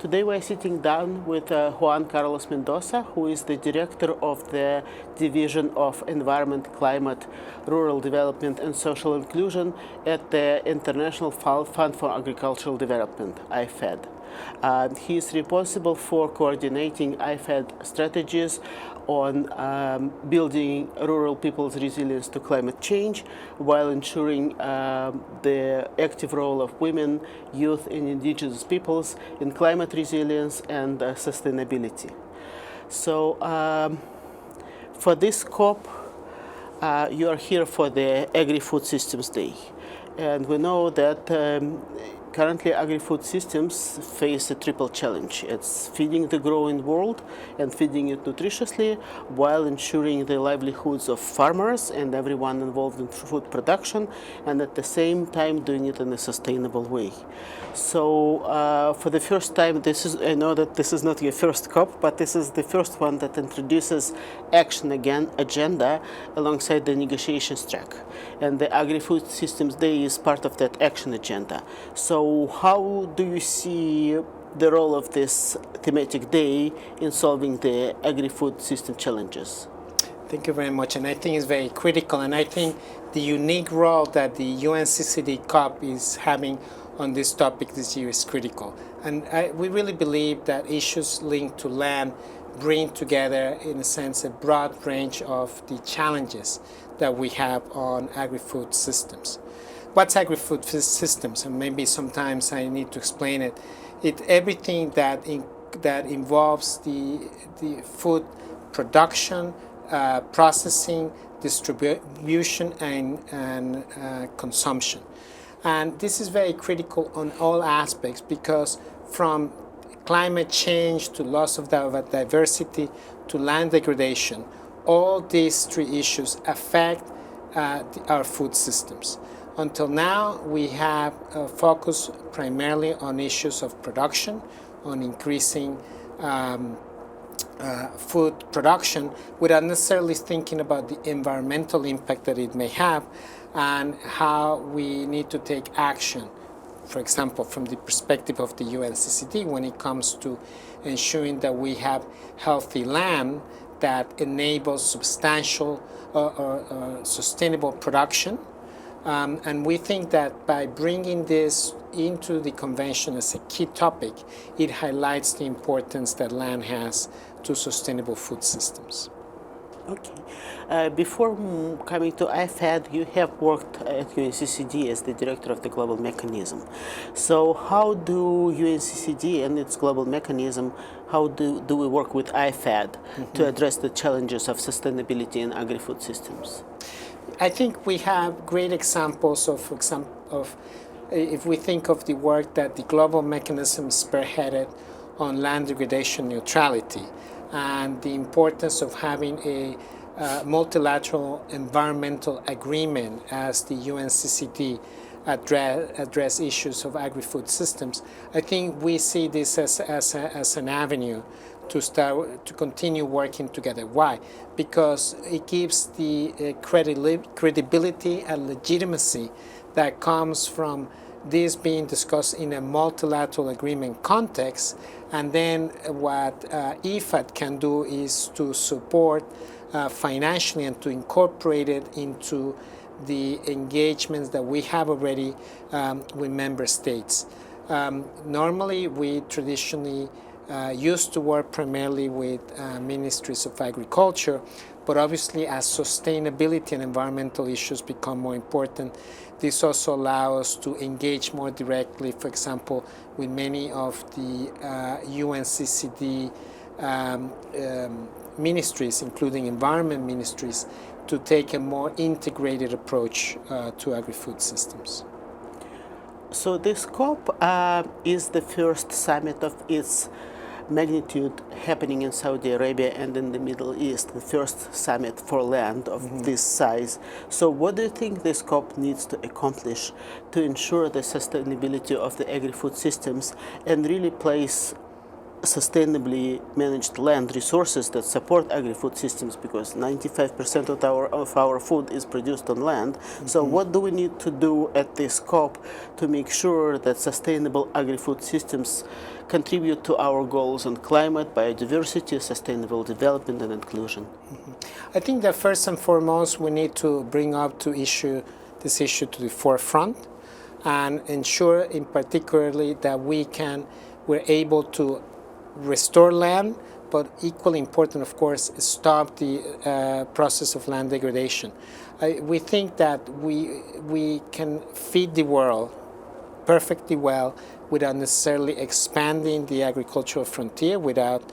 Today we're sitting down with Juan Carlos Mendoza, who is the director of the Division of Environment, Climate, Rural Development and Social Inclusion at the International Fund for Agricultural Development, IFAD. He is responsible for coordinating IFAD strategies on building rural people's resilience to climate change while ensuring the active role of women, youth, and indigenous peoples in climate resilience and sustainability. So for this COP, you are here for the Agri-Food Systems Day. And we know that currently agri-food systems face a triple challenge. It's feeding the growing world and feeding it nutritiously while ensuring the livelihoods of farmers and everyone involved in food production, and at the same time doing it in a sustainable way. So for the first time, I know that this is not your first COP, but this is the first one that introduces action agenda alongside the negotiations track. And the Agri-Food Systems Day is part of that action agenda. So how do you see the role of this thematic day in solving the agri-food system challenges? Thank you very much, and I think it's very critical, and I think the unique role that the UNCCD COP is having on this topic this year is critical. And we really believe that issues linked to land bring together, in a sense, a broad range of the challenges that we have on agri-food systems. What's agri-food systems? And maybe sometimes I need to explain it. It's everything that involves the food production, processing, distribution, and consumption. And this is very critical on all aspects, because from climate change to loss of diversity to land degradation, all these three issues affect our food systems. Until now, we have focused primarily on issues of production, on increasing food production without necessarily thinking about the environmental impact that it may have and how we need to take action. For example, from the perspective of the UNCCD, when it comes to ensuring that we have healthy land that enables substantial or sustainable production. And we think that by bringing this into the convention as a key topic, it highlights the importance that land has to sustainable food systems. Okay. Before coming to IFAD, you have worked at UNCCD as the director of the global mechanism. So how do UNCCD and its global mechanism, how do we work with IFAD to address the challenges of sustainability in agri-food systems? I think we have great examples of if we think of the work that the global mechanism spearheaded on land degradation neutrality and the importance of having a multilateral environmental agreement as the UNCCD address issues of agri-food systems. I think we see this as an avenue to continue working together. Why? Because it gives the credibility and legitimacy that comes from this being discussed in a multilateral agreement context, and then what IFAD can do is to support financially and to incorporate it into the engagements that we have already with member states. Normally, we traditionally used to work primarily with ministries of agriculture, but obviously as sustainability and environmental issues become more important, this also allows us to engage more directly, for example, with many of the UNCCD ministries, including environment ministries, to take a more integrated approach to agri-food systems. So this COP is the first summit of its magnitude happening in Saudi Arabia and in the Middle East, the first summit for land of this size. So what do you think this COP needs to accomplish to ensure the sustainability of the agri-food systems and really place sustainably managed land resources that support agri-food systems, because 95% of our food is produced on land. So what do we need to do at this COP to make sure that sustainable agri-food systems contribute to our goals on climate, biodiversity, sustainable development, and inclusion? I think that first and foremost we need to bring up this issue to the forefront and ensure in particularly that we're able to restore land, but equally important, of course, is stop the process of land degradation. We think that we can feed the world perfectly well without necessarily expanding the agricultural frontier, without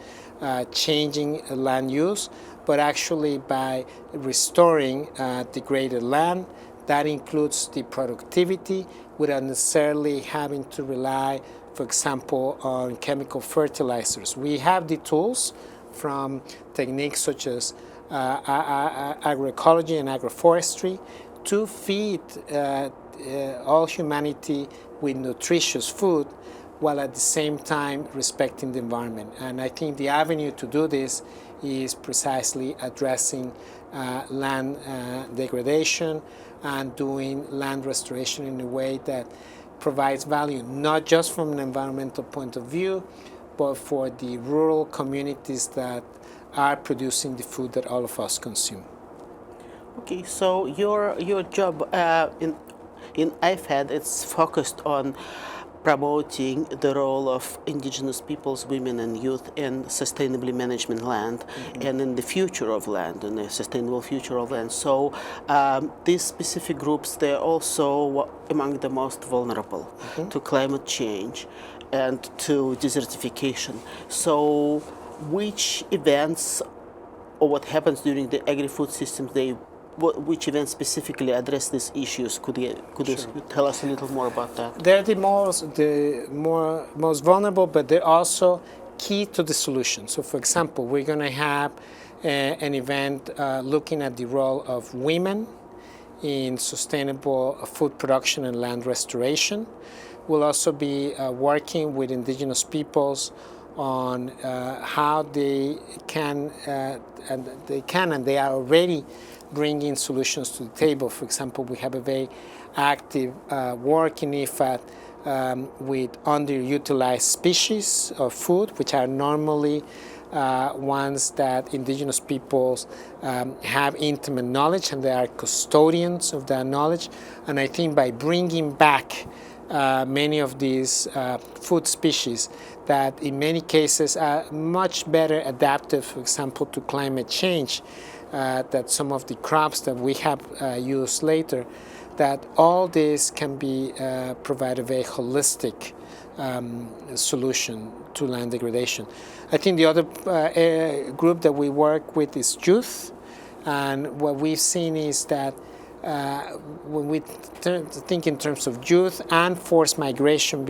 changing land use, but actually by restoring degraded land. That includes the productivity without necessarily having to rely, for example, on chemical fertilizers. We have the tools from techniques such as agroecology and agroforestry to feed all humanity with nutritious food while at the same time respecting the environment. And I think the avenue to do this is precisely addressing land degradation and doing land restoration in a way that provides value, not just from an environmental point of view, but for the rural communities that are producing the food that all of us consume. Okay, so your job in IFAD, it's focused on promoting the role of indigenous peoples, women, and youth in sustainably management land and in the future of land, in the sustainable future of land. So these specific groups, they're also among the most vulnerable to climate change and to desertification. So which events or what happens during the agri-food systems, which events specifically address these issues? Could you tell us a little more about that? They're the most vulnerable, but they're also key to the solution. So, for example, we're going to have an event looking at the role of women in sustainable food production and land restoration. We'll also be working with indigenous peoples on how they can and they are already bringing solutions to the table. For example, we have a very active work in IFAD with underutilized species of food, which are normally ones that indigenous peoples have intimate knowledge, and they are custodians of that knowledge. And I think by bringing back many of these food species that in many cases are much better adapted, for example, to climate change, that some of the crops that we have used later, that all this can be provide a very holistic solution to land degradation. I think the other group that we work with is youth, and what we've seen is that when we think in terms of youth and forced migration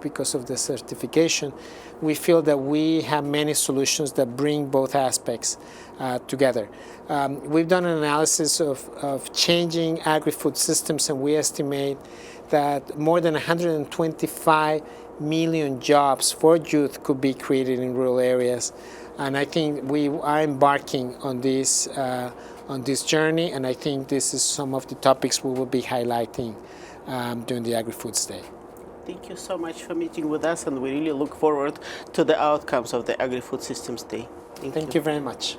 because of the certification, we feel that we have many solutions that bring both aspects together. We've done an analysis of changing agri-food systems, and we estimate that more than 125 million jobs for youth could be created in rural areas. And I think we are embarking on this journey, and I think this is some of the topics we will be highlighting during the Agri-Foods Day. Thank you so much for meeting with us, and we really look forward to the outcomes of the Agri-Food Systems Day. Thank you very much.